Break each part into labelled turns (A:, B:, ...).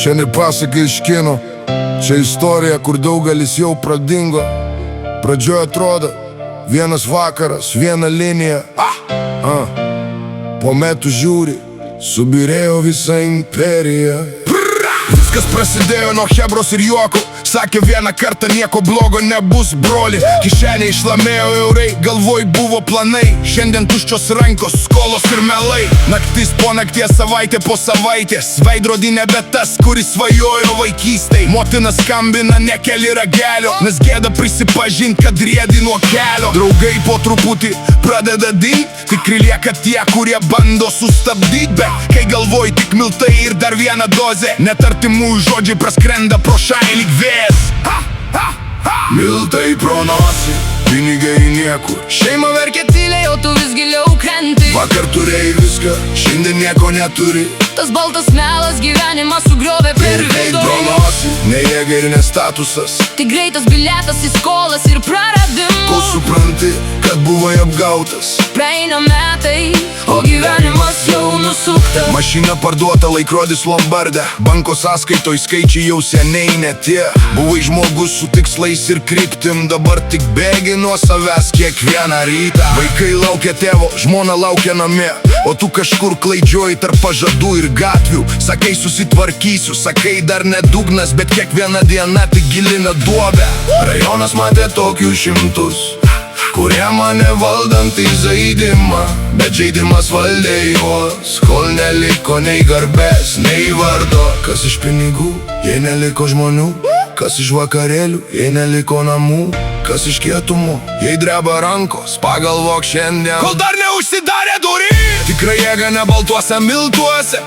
A: Čia ne pasaka iš kino, čia istorija, kur daugelis jau pradingo. Pradžioje atrodo vienas vakaras, viena linija. Po metų žiūri, subirėjo visa imperija. Viskas prasidėjo nuo hebros ir juoko. Sakė vieną kartą nieko blogo nebus, broli. Kišenė išlamėjo eurai, galvoj buvo planai. Šiandien tuščios rankos, skolos ir melai. Naktis po nakties, savaitė po savaitės. Veidrodį nebe tas, kuris svajojo vaikystėj. Motina skambina, nekeli ragelio, nes gėda prisipažint, kad riedi nuo kelio. Draugai po truputį pradeda dingt, tikri lieka tie, kurie bando sustabdyt. Bet kai galvoj tik miltai ir dar viena dozė, net artimųjų žodžiai praskrenda pro šalį lyg vėjas. Miltai pro nosį, pinigai niekur.
B: Šeima verkia tyliai, o tu vis giliau krenti.
A: Vakar turėjai viską, šiandien nieko neturi.
B: Tas baltas melas gyvenimą sugriovė per vidurį.
A: Pro nosį, ne jėga ir ne statusas.
B: Tik greitas bilietas į skolas ir praradimus.
A: Kol supranti, kad buvai apgautas.
B: Praeina metai, o gyvenimas jau nusuktas.
A: Mašina parduota, laikrodis Lombarde. Banko sąskaitoj skaičiai jau seniai ne tie. Buvai žmogus su tikslais ir kryptim, dabar tik bėgi nuo savęs kiekvieną rytą. Vaikai laukia tėvo, žmona laukia namie, o tu kažkur klaidžioji tarp pažadų ir gatvių. Sakai susitvarkysiu, sakai dar ne dugnas, bet kiekviena diena tik gilina duobę. Rajonas matė tokius šimtus, kurie mane valdant į žaidimą, bet žaidimas valdė juos, kol neliko nei garbės, nei vardo. Kas iš pinigų, jei neliko žmonių? Kas iš vakarėlių, jei neliko namų? Kas iš kietumo, jei dreba rankos? Pagalvok šiandien, kol dar neužsidarė durys. Tikra jėga ne baltuose miltuose,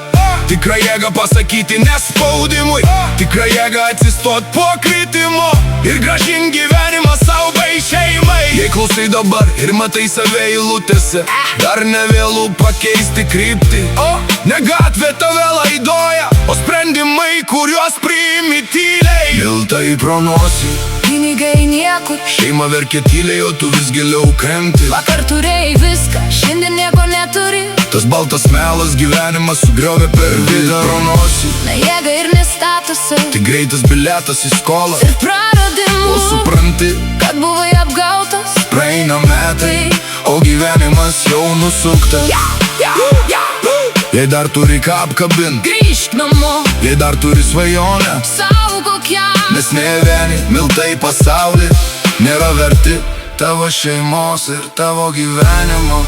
A: tikra jėga pasakyti nespaudimui, tikra jėga atsistot po kritimo ir grąžint gyvenimą sau bei šeimai. Jei klausai dabar ir matai save eilutėse, dar ne vėlų pakeisti kryptį. Ne gatvė tave laidoja, o sprendimai, kuriuos priimi tyliai. Miltai pro nosį,
B: pinigai niekur.
A: Šeima verkia tyliai, o tu vis giliau krenti.
B: Vakar turėjai viską, šiandien nieko neturi.
A: Tas baltas melas gyvenimą sugriovė per vidurį. Pro nosį,
B: Ne jėga ir ne statusai,
A: tik greitas bilietas į skolą.
B: ir praradimus.
A: O supranti,
B: Kad buvai apgautas.
A: praeina metai, o gyvenimas jau nusuktas. Jei dar turi ką apkabint,
B: Grįžk namo,
A: jei dar turi svajonę,
B: saugok ją.
A: nes ne vieni miltai pasaulį nėra verti tavo šeimos ir tavo gyvenimo.